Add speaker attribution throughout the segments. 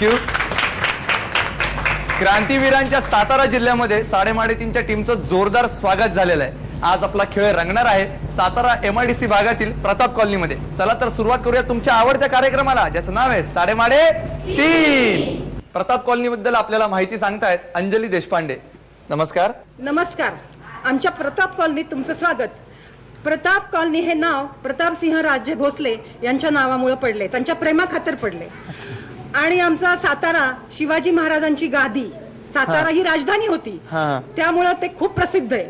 Speaker 1: Thank you. क्रांतीवीरांच्या Satara जिल्ह्यामध्ये साडेमाडेतीनच्या टीमचं जोरदार स्वागत झालेलं आहे. आज आपला खेळ रंगणार आहे सातारा MIDC भागातील प्रताप कॉलनीमध्ये. चला तर सुरुवात करूया तुमच्या आवडत्या कार्यक्रमाला, ज्याचं नाव आहे साडेमाडे 3. प्रताप कॉलनी बद्दल आपल्याला माहिती सांगतायत अंजली देशपांडे. नमस्कार.
Speaker 2: नमस्कार. आमच्या प्रताप कॉलनीत तुमचं स्वागत. प्रताप कॉलनी हे नाव प्रतापसिंह राजे भोसले यांच्या नावामुळे पडले, त्यांच्या प्रेमाखातर पडले. आणि आमचा सातारा शिवाजी महाराजांची गादी, सातारा ही राजधानी होती, त्यामुळे ते खूप प्रसिद्ध आहे.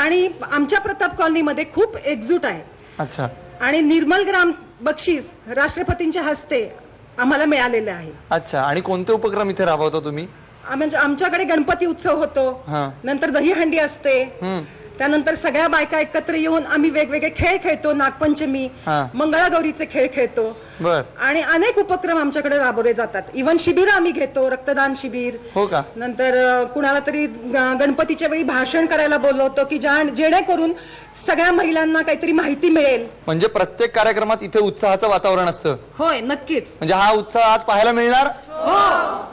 Speaker 2: आणि आमच्या प्रताप कॉलनीमध्ये खूप एकजूट आहे.
Speaker 1: अच्छा.
Speaker 2: आणि निर्मल ग्राम बक्षीस राष्ट्रपतींच्या हस्ते आम्हाला मिळालेलं आहे.
Speaker 1: अच्छा. आणि कोणते उपक्रम इथे राबवता तुम्ही?
Speaker 2: म्हणजे आमच्याकडे गणपती उत्सव होतो, नंतर दहीहंडी असते, त्यानंतर सगळ्या बायका एकत्र येऊन आम्ही वेगवेगळे खेळ खेळतो. नागपंचमी, मंगळागौरीचे खेळ खेळतो. आणि अनेक उपक्रम आमच्याकडे राबवले जातात. इव्हन शिबिर आम्ही घेतो, रक्तदान शिबिर.
Speaker 1: हो का?
Speaker 2: नंतर कुणाला तरी गणपतीच्या वेळी भाषण करायला बोलवतो की जेणेकरून सगळ्या महिलांना काहीतरी माहिती मिळेल.
Speaker 1: म्हणजे प्रत्येक कार्यक्रमात इथे उत्साहाचं वातावरण असतं.
Speaker 2: होय, नक्कीच.
Speaker 1: म्हणजे हा उत्साह आज पाहायला मिळणार.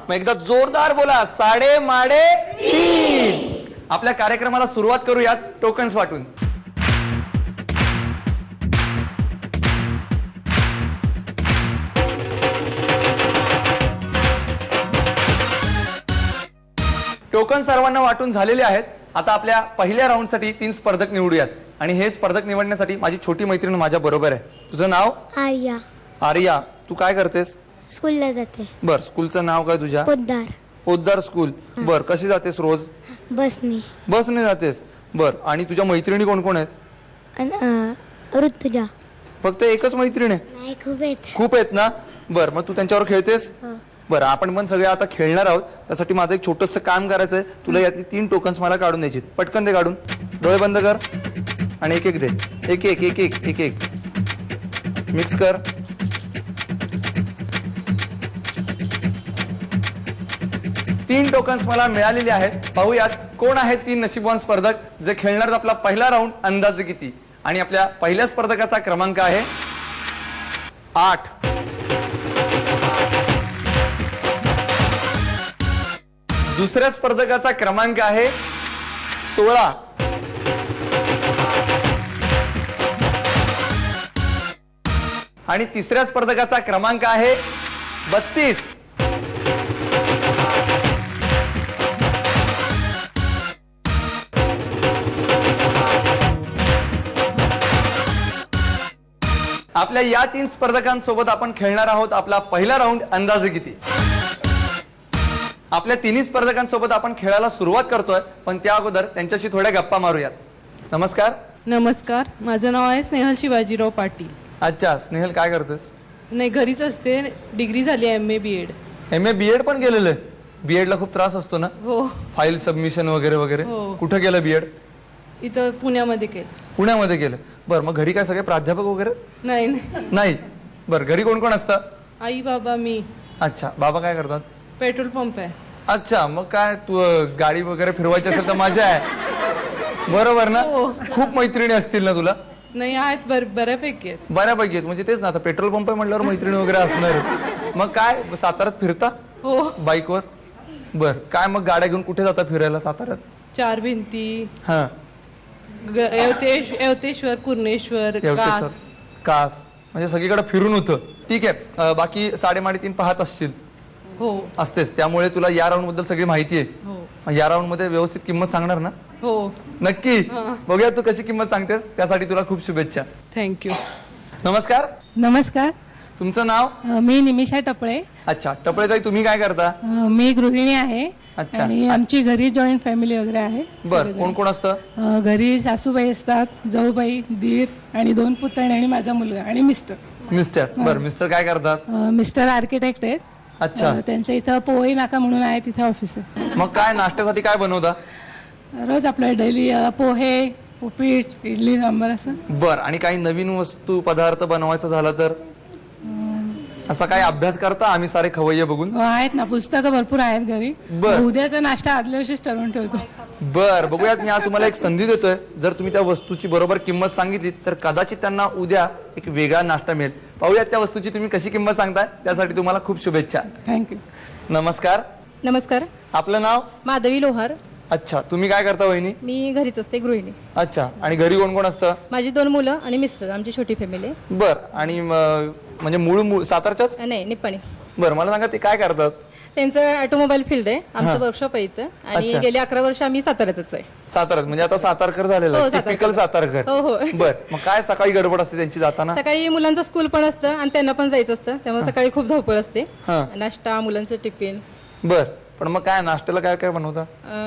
Speaker 1: मग एकदा जोरदार बोला, साडेमाडे 3. आपल्या कार्यक्रमाला सुरुवात करूयात टोकन्स वाटून. टोकन सर्वांना वाटून झालेले आहेत. आता आपल्या पहिल्या राऊंडसाठी 3 स्पर्धक निवडूयात. आणि हे स्पर्धक निवडण्यासाठी माझी छोटी मैत्रीण माझ्या बरोबर आहे. तुझं नाव?
Speaker 3: आर्या.
Speaker 1: आर्या, तू काय करतेस?
Speaker 3: स्कूलला जाते.
Speaker 1: बर, स्कूलचं नाव काय तुझ्या?
Speaker 3: पोद्दार.
Speaker 1: पोद्दार स्कूल. बर, कशी जातेस रोज?
Speaker 3: बसनी.
Speaker 1: बसने जातेस. बर, आणि तुझ्या मैत्रिणी कोण कोण आहेत?
Speaker 3: ऋतुजा.
Speaker 1: फक्त एकच मैत्रीण आहे?
Speaker 3: नाही, खूप आहेत.
Speaker 1: खूप आहेत ना. बर, मग तू त्यांच्यावर खेळतेस? बरं, आपण पण सगळे आता खेळणार आहोत. त्यासाठी माझं एक छोटंसं काम करायचंय. तुला यातली 3 टोकन्स मला काढून द्यायची. पटकन दे काढून. डोळे बंद कर आणि एक एक दे. एक एक एक एक एक एक मिक्स कर. तीन टोकन्स मला मिळालेले आहेत. पाहूयात कोण आहेत 3 नशीबवान स्पर्धक जे खेळणार. आपला पहिला राऊंड अंदाजे किती. आणि आपल्या पहिल्या स्पर्धकाचा क्रमांक आहे 8. दुसऱ्या स्पर्धकाचा क्रमांक आहे 16. आणि तिसऱ्या स्पर्धकाचा क्रमांक आहे 32. आपल्या या 3 स्पर्धकांसोबत आपण खेळणार आहोत आपला पहिला राऊंड अंदाजे किती. आपल्या 3 स्पर्धकांसोबत आपण खेळायला सुरुवात करतोय, पण त्या अगोदर त्यांच्याशी थोड्या गप्पा मारूयात. नमस्कार.
Speaker 4: नमस्कार. माझं नाव आहे स्नेहल शिवाजीराव पाटील.
Speaker 1: अच्छा, स्नेहल काय करतेस?
Speaker 4: नाही, घरीच असते. डिग्री झाली MA BEd.
Speaker 1: MA BEd पण केलेलं आहे. BEd ला खूप त्रास असतो ना?
Speaker 4: हो.
Speaker 1: फाईल सबमिशन वगैरे वगैरे. कुठं केलं BEd?
Speaker 4: इथं पुण्यामध्ये केलं.
Speaker 1: पुण्यामध्ये केलं. बरं, मग घरी काय सगळे प्राध्यापक वगैरे?
Speaker 4: नाही.
Speaker 1: नाही. बरं, घरी कोण कोण असतं?
Speaker 4: आई, बाबा, मी.
Speaker 1: अच्छा, बाबा काय करतात?
Speaker 4: पेट्रोल पंप आहे.
Speaker 1: अच्छा, मग काय तू गाडी वगैरे फिरवायची असेल तर मजा आहे. बरोबर ना? खूप मैत्रिणी असतील ना तुला?
Speaker 4: नाही, आहेत बऱ्यापैकी आहेत.
Speaker 1: बऱ्यापैकी आहेत. म्हणजे तेच ना, आता पेट्रोल पंप आहे म्हटल्यावर मैत्रिणी वगैरे असणार. मग काय साताऱ्यात फिरता?
Speaker 4: हो.
Speaker 1: बाईकवर. बर, काय मग गाड्या घेऊन कुठे जाता फिरायला साताऱ्यात?
Speaker 4: 4 भिंती.
Speaker 1: हा.
Speaker 4: यवतेश्वर, कुर्णेश्वर,
Speaker 1: कास. म्हणजे सगळीकडे फिरून होतं. ठीक आहे. बाकी साडेमाडे 3 पाहत असतील?
Speaker 4: हो.
Speaker 1: असतेस. त्यामुळे तुला या राऊंड बद्दल सगळी माहिती आहे.
Speaker 4: हो.
Speaker 1: या राऊंड मध्ये व्यवस्थित किंमत सांगणार ना?
Speaker 4: हो.
Speaker 1: नक्की. बघूया तू कशी किंमत सांगतेस. त्यासाठी तुला खूप शुभेच्छा.
Speaker 4: थँक्यू.
Speaker 1: नमस्कार.
Speaker 5: नमस्कार.
Speaker 1: तुमचं नाव?
Speaker 5: मी निमिषा टपळे.
Speaker 1: अच्छा, टपळे ताई, तुम्ही काय करता?
Speaker 5: मी गृहिणी आहे.
Speaker 1: अच्छा.
Speaker 5: आणि आमची घरी जॉईंट फॅमिली वगैरे आहे.
Speaker 1: बर, कोण कोण असतं?
Speaker 5: घरी सासूबाई असतात, जाऊबाई, दीर आणि 2 पुतणे आणि माझा मुलगा आणि मिस्टर.
Speaker 1: मिस्टर. बर, मिस्टर काय करतात?
Speaker 5: मिस्टर आर्किटेक्ट आहेत.
Speaker 1: अच्छा.
Speaker 5: त्यांचं इथं पोवई नाका म्हणून आहे, तिथे ऑफिस आहे.
Speaker 1: मग काय नाश्त्यासाठी काय बनवता?
Speaker 5: रोज आपलं डेली पोहे, उपीट, इडली, सांबार असं.
Speaker 1: बर, आणि काही नवीन वस्तू पदार्थ बनवायचा झाला तर? असा काय अभ्यास करता आम्ही सारे खवय्ये बघून?
Speaker 5: हो, आहेत ना, पुस्तकं भरपूर आहेत घरी.
Speaker 1: बर.
Speaker 5: उद्याचा नाश्ता आदल्या दिवशीच ठरवून ठेवतो.
Speaker 1: बर, बघूयात. मी आज तुम्हाला एक संधी देतोय. जर तुम्ही त्या वस्तूची बरोबर किंमत सांगितली तर कदाचित त्यांना उद्या एक वेगळा नाश्ता मिळेल. पाहूयात त्या वस्तूची तुम्ही कशी किंमत सांगताय. त्यासाठी तुम्हाला खूप शुभेच्छा.
Speaker 5: थँक्यू.
Speaker 1: नमस्कार.
Speaker 4: नमस्कार.
Speaker 1: आपलं नाव?
Speaker 4: माधवी लोहार.
Speaker 1: अच्छा, तुम्ही काय करता वहिनी?
Speaker 4: मी घरीच असते, गृहिणी.
Speaker 1: अच्छा, आणि घरी कोण कोण असतं?
Speaker 4: माझी 2 मुलं आणि मिस्टर, आमची छोटी फॅमिली.
Speaker 1: बर, आणि म्हणजे मूळ सातारच्याच?
Speaker 4: नाही, निप्पाणी.
Speaker 1: बरं, मला सांगा ते काय करतात?
Speaker 4: त्यांचं ऑटोमोबाईल फील्ड आहे.
Speaker 1: हा.
Speaker 4: आमचं वर्कशॉप आहे इथं. आणि
Speaker 1: अच्छा.
Speaker 4: गेली 11 वर्ष आम्ही साताऱ्यातच आहे.
Speaker 1: साताऱ्यात म्हणजे आता सातारकर झालेला
Speaker 4: हो,
Speaker 1: आहे.
Speaker 4: सातारकर.
Speaker 1: टिपिकल सातारकर.
Speaker 4: हो, हो.
Speaker 1: बर, मग काय सकाळी गडबड असते त्यांची जाताना?
Speaker 4: सकाळी मुलांचं स्कूल पण असतं आणि त्यांना पण जायचं असतं, त्यामुळे सकाळी खूप धावपळ असते.
Speaker 1: हा.
Speaker 4: नाश्ता, मुलांचं टिफिन.
Speaker 1: बर, पण मग काय नाश्त्याला काय काय बनवता?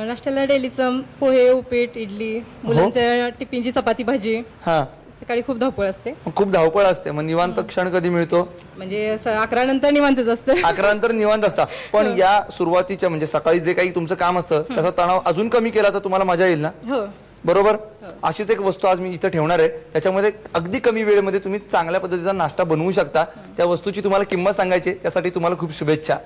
Speaker 4: नाश्त्याला डेलीचं पोहे, उपीट, इडली, मुलांच्या टिफिनची चपाती भाजी.
Speaker 1: हा,
Speaker 4: सकाळी खूप धावपळ असते.
Speaker 1: मग खूप धावपळ असते. मग निवांत क्षण कधी मिळतो?
Speaker 4: म्हणजे 11 नंतर निवांतच असतं.
Speaker 1: 11 नंतर निवांत असता. पण या सुरुवातीच्या म्हणजे सकाळी जे काही तुमचं काम असतं त्याचा तणाव अजून कमी केला तर तुम्हाला मजा येईल ना?
Speaker 4: हो.
Speaker 1: बरोबर. अशीच एक वस्तू आज मी इथं ठेवणार आहे. त्याच्यामध्ये अगदी कमी वेळेमध्ये तुम्ही चांगल्या पद्धतीचा नाश्ता बनवू शकता. त्या वस्तूची तुम्हाला किंमत सांगायची, त्यासाठी तुम्हाला खूप शुभेच्छा.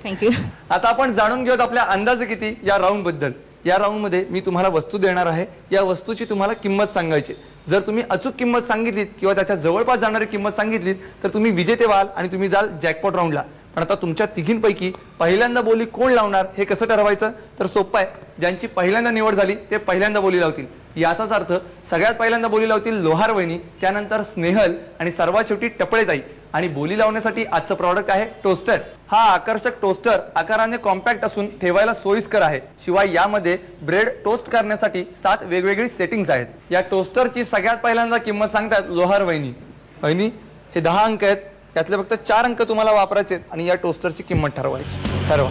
Speaker 4: थँक्यू.
Speaker 1: आता आपण जाणून घेऊयात आपल्या अंदाजे किती या राऊंड बद्दल. या राऊंड मध्ये मी तुम्हाला वस्तू देणार आहे. या वस्तूची तुम्हाला किंमत सांगायची. जर तुम्ही अचूक किंमत सांगितलीत किंवा त्याच्या जवळपास जाणारी किंमत सांगितलीत तर तुम्ही विजेते व्हाल आणि तुम्ही जाल जॅकपॉट राऊंडला. पण आता तुमच्या तिघींपैकी पहिल्यांदा बोली कोण लावणार हे कसं ठरवायचं? तर सोपं आहे. ज्यांची पहिल्यांदा निवड झाली ते पहिल्यांदा बोली लावतील. याचाच अर्थ सगळ्यात पहिल्यांदा बोली लावतील लोहार वहिनी, त्यानंतर स्नेहल आणि सर्वात शेवटी टपळेताई. आणि बोली लावण्यासाठी आजचं प्रॉडक्ट आहे टोस्टर. हा आकर्षक टोस्टर आकाराने कॉम्पॅक्ट असून ठेवायला सोयीस्कर आहे. शिवाय यामध्ये ब्रेड टोस्ट करण्यासाठी 7 वेगवेगळी सेटिंग्स आहेत. या टोस्टरची सगळ्यात पहिल्यांदा किंमत सांगतात लोहार वहिनी. वहिनी, हे 10 अंक आहेत. त्यातले फक्त 4 अंक तुम्हाला वापरायचे आहेत आणि या टोस्टरची किंमत ठरवायची. ठरवा.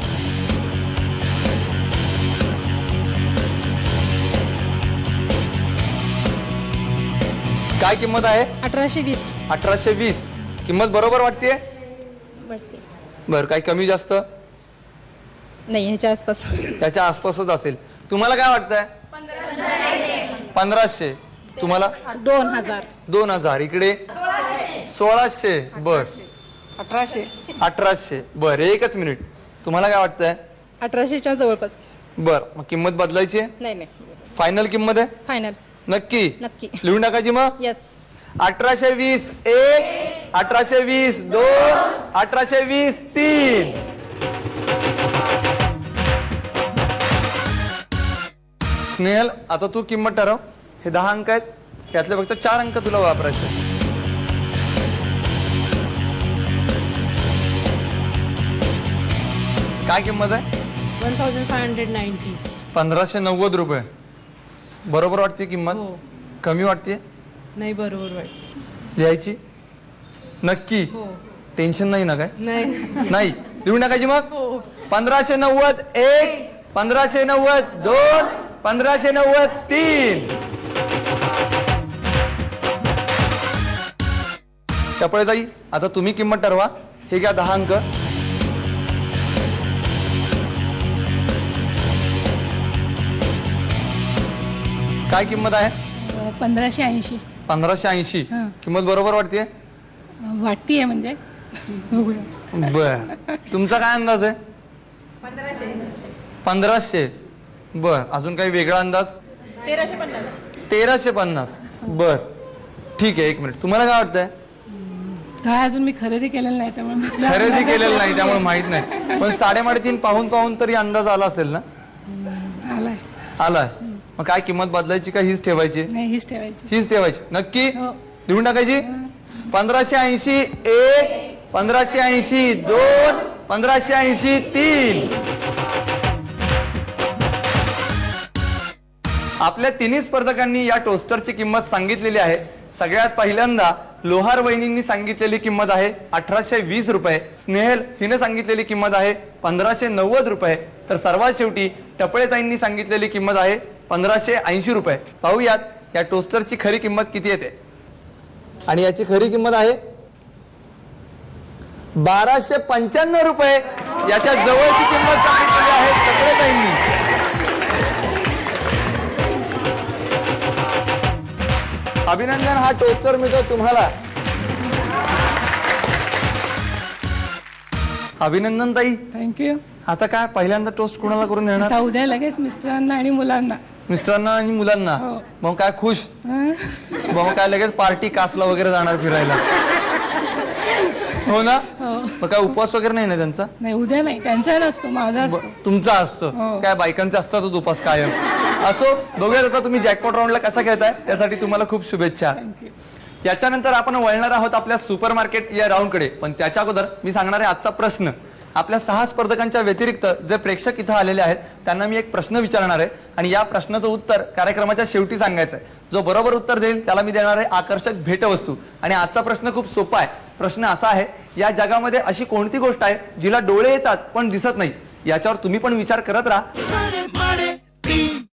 Speaker 1: काय किंमत आहे?
Speaker 4: 1820.
Speaker 1: 1820. किंमत बरोबर वाटते? बर, काही कमी जास्त?
Speaker 4: नाही, ह्याच्या आसपास.
Speaker 1: त्याच्या आसपासच असेल. तुम्हाला काय वाटतंय? 1500. तुम्हाला?
Speaker 2: 2000.
Speaker 1: 2000. इकडे 1600. बर. 1800. बर, एकच मिनिट. तुम्हाला काय वाटतंय?
Speaker 4: 1800च्या जवळपास.
Speaker 1: बर, मग किंमत बदलायची आहे?
Speaker 4: नाही नाही,
Speaker 1: फायनल किंमत आहे?
Speaker 4: फायनल.
Speaker 1: नक्की?
Speaker 4: नक्की.
Speaker 1: लिहून टाकायची मग?
Speaker 4: येस.
Speaker 1: 1820 1, 1820 2, 1820 3. स्नेहल, आता तू किंमत ठरव. हे 10 अंक आहेत. त्यातले फक्त 4 अंक तुला वापरायचे. काय किंमत आहे?
Speaker 4: 1590.
Speaker 1: 1590 रुपये. बरोबर वाटते किंमत?
Speaker 4: हो.
Speaker 1: कमी वाटते?
Speaker 4: नाही, बरोबर वाटत.
Speaker 1: लिहायची? नक्की?
Speaker 4: हो.
Speaker 1: टेन्शन नाही ना काय?
Speaker 4: नाही.
Speaker 1: नाही, लिहून टाकायची मग?
Speaker 4: हो.
Speaker 1: 1590 1, 1590 2, 1590 3. टपळेताई, आता तुम्ही किंमत ठरवा. हे घ्या 10 अंक. काय किंमत आहे?
Speaker 5: 1580.
Speaker 1: 1580.
Speaker 5: हा.
Speaker 1: किंमत बरोबर वाटते?
Speaker 5: वाटतीये म्हणजे. बघूया.
Speaker 1: बर, तुमचा काय अंदाज आहे? 1500. बर, अजून काही वेगळा अंदाज? 1350. बर, ठीक आहे. एक मिनिट. तुम्हाला काय वाटतंय?
Speaker 5: काय अजून मी खरेदी केलेलं नाही त्यामुळे मी
Speaker 1: खरेदी केलेलं नाही त्यामुळे माहित नाही. पण 3.5 पाहून तरी अंदाज आला असेल ना?
Speaker 5: आलाय.
Speaker 1: आलाय. मग काय किंमत बदलायची का हीच ठेवायची?
Speaker 5: नाही, हीच ठेवायची.
Speaker 1: हीच ठेवायची. नक्की?
Speaker 5: हो.
Speaker 1: लिहून टाकायची? 1580 1, 1580 2, 1580 3. आपल्या तिन्ही स्पर्धकांनी या टोस्टरची किंमत सांगितलेली आहे. सगळ्यात पहिल्यांदा लोहार वहिनींनी सांगितलेली किंमत आहे 1820 रुपये. स्नेहल हिने सांगितलेली किंमत आहे 1590 रुपये. तर सर्वात शेवटी टपळेताईंनी सांगितलेली किंमत आहे 1580 रुपये. पाहूयात या टोस्टरची खरी किंमत किती येते. आणि याची खरी किंमत आहे 1295 रुपये. याच्या जवळची किंमत सांगितलेली आहे टपळेताईंनी. अभिनंदन, हा टोस्टर मिळतो तुम्हाला. अभिनंदन ताई.
Speaker 5: थँक्यू.
Speaker 1: आता काय पहिल्यांदा टोस्ट कोणाला करून देणार?
Speaker 5: आता उद्या लगेच मिस्टरांना आणि मुलांना.
Speaker 1: मिस्टरांना आणि मुलांना.
Speaker 5: हो.
Speaker 1: मग काय खुश?
Speaker 5: हं?
Speaker 1: मग काय लगेच पार्टी कासला वगैरे जाणार फिरायला? हो ना.
Speaker 5: हो.
Speaker 1: मग काय उपवास वगैरे नाही ना त्यांचा?
Speaker 5: नाही उद्या नाही, त्यांचा नसतो, माझा असतो.
Speaker 1: तुमचा असतो.
Speaker 5: हो.
Speaker 1: काय बायकांचे असतातच उपास कायम. असो, बघूयात आता तुम्ही जॅकपॉट राऊंडला कसा खेळताय त्यासाठी तुम्हाला खूप शुभेच्छा.
Speaker 5: थँक्यू.
Speaker 1: याच्यानंतर आपण वळणार आहोत आपल्या सुपर मार्केट या राऊंडकडे. पण त्याच्या अगोदर मी सांगणार आहे आजचा प्रश्न. आपल्या 6 स्पर्धकांच्या व्यतिरिक्त जे प्रेक्षक इथं आलेले आहेत त्यांना मी एक प्रश्न विचारणार आहे आणि या प्रश्नाचं उत्तर कार्यक्रमाच्या शेवटी सांगायचं आहे. जो बरोबर उत्तर देईल त्याला मी देणार आहे आकर्षक भेटवस्तू. आणि आजचा प्रश्न खूप सोपा आहे. प्रश्न असा आहे, या जगामध्ये अशी कोणती गोष्ट आहे जिला डोळे येतात पण दिसत नाही? याच्यावर तुम्ही पण विचार करत राहा.